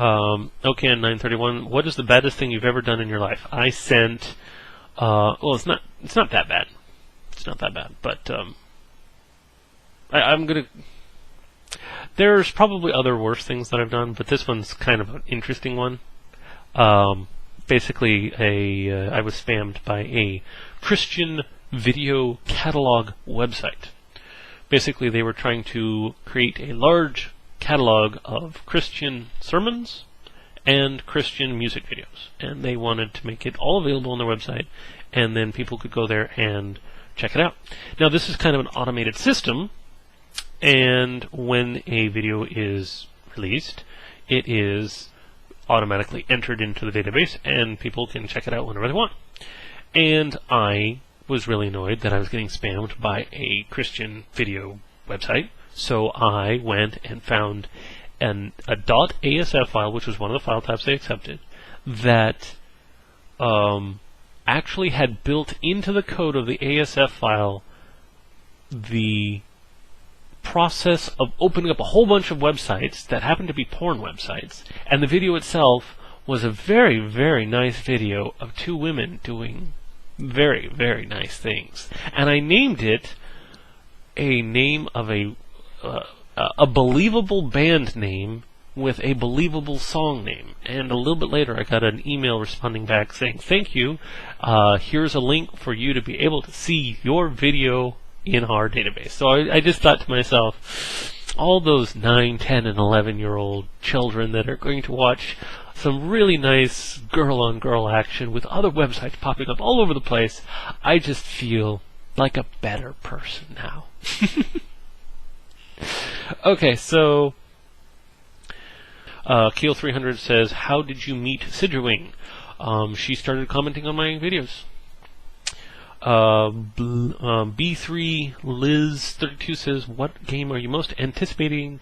OKN 931. What is the baddest thing you've ever done in your life? I sent. Well, it's not that bad. It's not that bad, but I'm gonna. There's probably other worse things that I've done, but this one's kind of an interesting one. Basically, I was spammed by a Christian video catalog website. Basically, they were trying to create a large catalog of Christian sermons and Christian music videos, and they wanted to make it all available on their website, and then people could go there and check it out. Now, this is kind of an automated system, and when a video is released, it is automatically entered into the database, and people can check it out whenever they want. And I was really annoyed that I was getting spammed by a Christian video website, so I went and found a .asf file, which was one of the file types they accepted, that actually had built into the code of the ASF file the process of opening up a whole bunch of websites that happened to be porn websites, and the video itself was a very, very nice video of two women doing very, very nice things. And I named it a name of a believable band name with a believable song name. And a little bit later I got an email responding back saying, thank you, here's a link for you to be able to see your video in our database. So I just thought to myself, all those 9, 10, and 11-year-old children that are going to watch some really nice girl-on-girl action with other websites popping up all over the place, I just feel like a better person now. Okay, so Keel300 says, how did you meet SidraWing? She started commenting on my videos. B3 Liz 32 says, what game are you most anticipating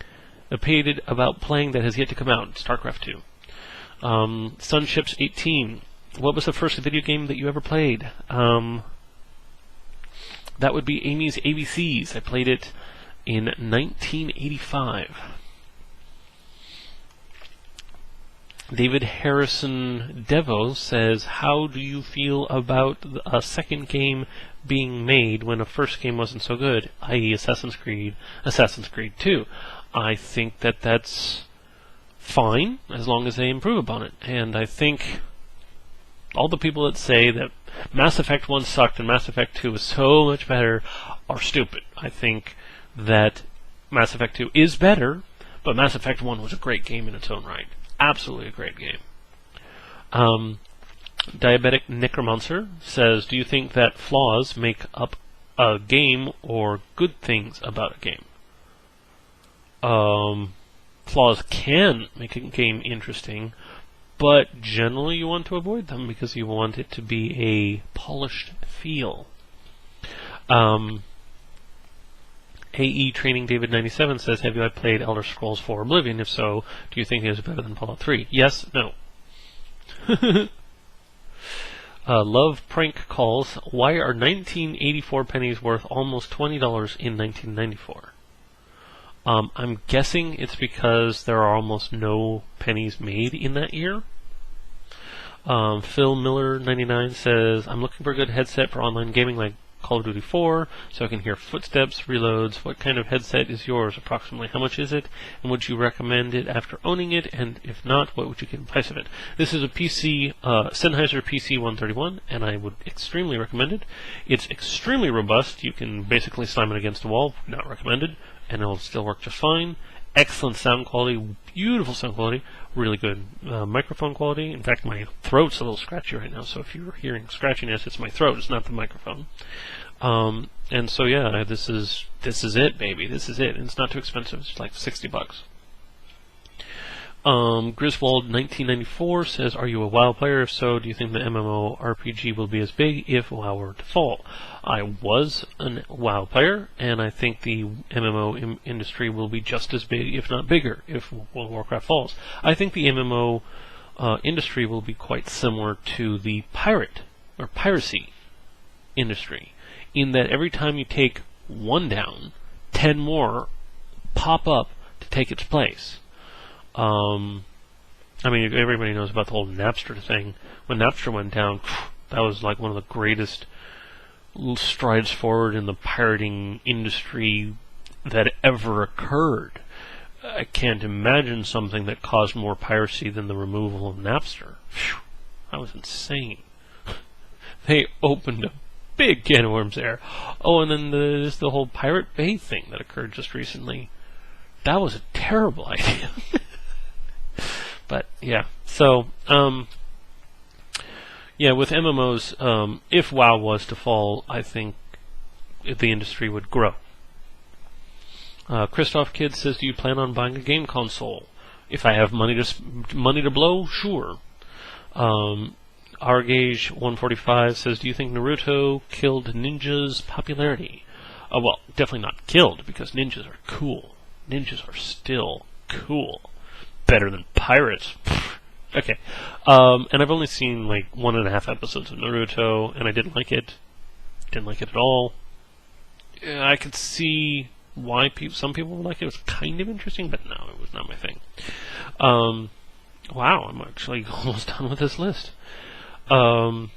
about playing that has yet to come out? StarCraft 2. Sunships 18, what was the first video game that you ever played? That would be Amy's ABCs. I played it in 1985. DavidHarrisondevvo says, how do you feel about a second game being made when a first game wasn't so good, i.e. Assassin's Creed 2? I think that that's fine, as long as they improve upon it. And I think all the people that say that Mass Effect 1 sucked and Mass Effect 2 was so much better are stupid. I think that Mass Effect 2 is better, but Mass Effect 1 was a great game in its own right. Absolutely a great game. DiabeticNecromancer says, do you think that flaws make up a game or good things about a game? Flaws can make a game interesting, but generally you want to avoid them because you want it to be a polished feel. AE Training David 97 says, have you played Elder Scrolls 4 Oblivion? If so, do you think it is better than Fallout 3? Yes, no. Love Prank calls, why are 1984 pennies worth almost $20 in 1994? I'm guessing it's because there are almost no pennies made in that year. Phil Miller 99 says, I'm looking for a good headset for online gaming like Call of Duty 4, so I can hear footsteps, reloads. What kind of headset is yours approximately? How much is it? And would you recommend it after owning it? And if not, what would you get the price of it? This is a PC, Sennheiser PC131, and I would extremely recommend it. It's extremely robust. You can basically slam it against a wall, not recommended, and it'll still work just fine. Excellent sound quality, beautiful sound quality, really good microphone quality. In fact, my throat's a little scratchy right now, so if you're hearing scratchiness, it's my throat, it's not the microphone. And so yeah, this is it, baby. This is it. And it's not too expensive. It's like $60. Griswold 1994 says, are you a WoW player? If so, do you think the MMO RPG will be as big if WoW were to fall? I was a WoW player, and I think the MMO industry will be just as big, if not bigger, if World of Warcraft falls. I think the MMO industry will be quite similar to the piracy industry, in that every time you take one down, 10 more pop up to take its place. I mean, everybody knows about the whole Napster thing. When Napster went down, that was like one of the greatest strides forward in the pirating industry that ever occurred. I can't imagine something that caused more piracy than the removal of Napster. Phew, that was insane. They opened a big can of worms there. Oh, and then there's the whole Pirate Bay thing that occurred just recently. That was a terrible idea. But yeah, so yeah, with MMOs, if WoW was to fall, I think the industry would grow. Christoph Kid says, "Do you plan on buying a game console? If I have money to blow, sure." Argage 145 says, "Do you think Naruto killed ninjas' popularity?" Well, definitely not killed, because ninjas are cool. Ninjas are still cool. Better than pirates. Okay. And I've only seen like 1.5 episodes of Naruto, and I didn't like it. Didn't like it at all. I could see why some people would like it. It was kind of interesting, but no, it was not my thing. Wow, I'm actually almost done with this list. The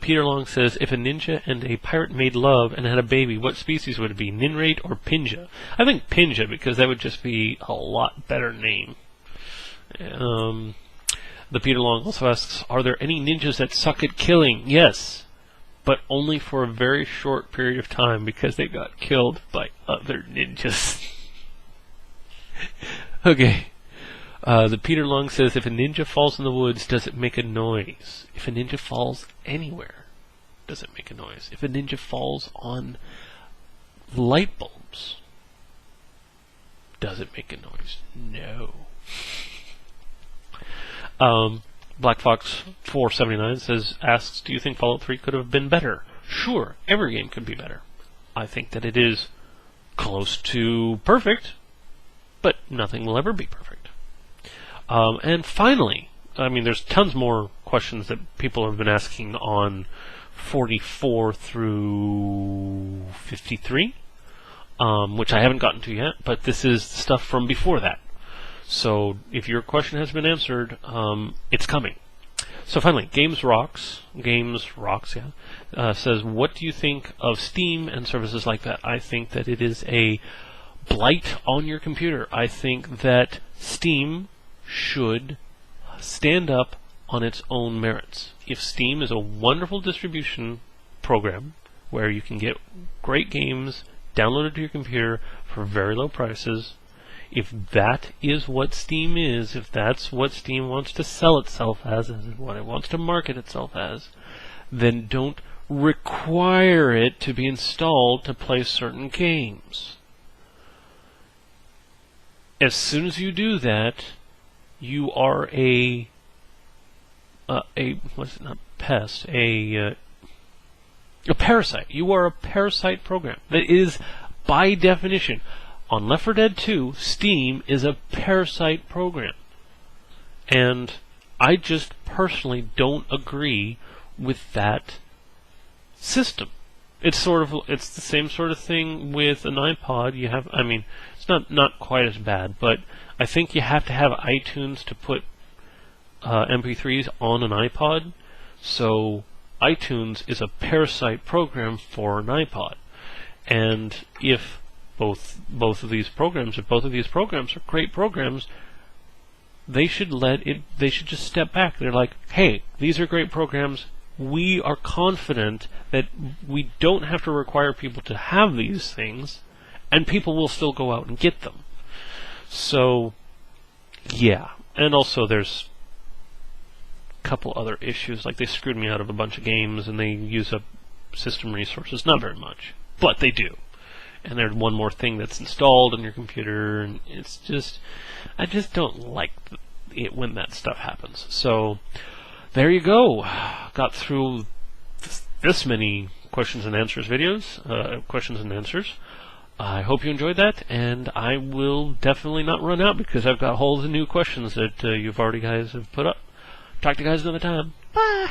Peter Long says, "If a ninja and a pirate made love and had a baby, what species would it be, Ninrate or Pinja?" I think Pinja, because that would just be a lot better name. The Peter Long also asks, "Are there any ninjas that suck at killing?" Yes, but only for a very short period of time, because they got killed by other ninjas. Okay. The Peter Long says, "If a ninja falls in the woods, does it make a noise?" If a ninja falls anywhere, does it make a noise? If a ninja falls on light bulbs, does it make a noise? No. Black Fox 479 asks, "Do you think Fallout 3 could have been better?" Sure, every game could be better. I think that it is close to perfect, but nothing will ever be perfect. And finally, I mean, there's tons more questions that people have been asking on 44 through 53, which I haven't gotten to yet, but this is stuff from before that. So if your question has been answered, it's coming. So finally, Games Rocks, says, "What do you think of Steam and services like that?" I think that it is a blight on your computer. I think that Steam should stand up on its own merits. If Steam is a wonderful distribution program where you can get great games downloaded to your computer for very low prices, if that is what Steam is, if that's what Steam wants to sell itself as, and what it wants to market itself as, then don't require it to be installed to play certain games. As soon as you do that, you are a parasite. You are a parasite program. That is, by definition, on Left 4 Dead 2, Steam is a parasite program. And I just personally don't agree with that system. It's the same sort of thing with an iPod. You have, I mean, it's not quite as bad, but I think you have to have iTunes to put MP3s on an iPod. So iTunes is a parasite program for an iPod. And if both of these programs are great programs, they should just step back. They're like, "Hey, these are great programs. We are confident that we don't have to require people to have these things, and people will still go out and get them." So, yeah. And also there's a couple other issues, like they screwed me out of a bunch of games, and they use up system resources. Not very much, but they do. And there's one more thing that's installed on your computer, and it's just, I just don't like it when that stuff happens. So, there you go. Got through this many questions and answers videos, questions and answers. I hope you enjoyed that, and I will definitely not run out, because I've got whole new questions that you guys have put up. Talk to you guys another time. Bye!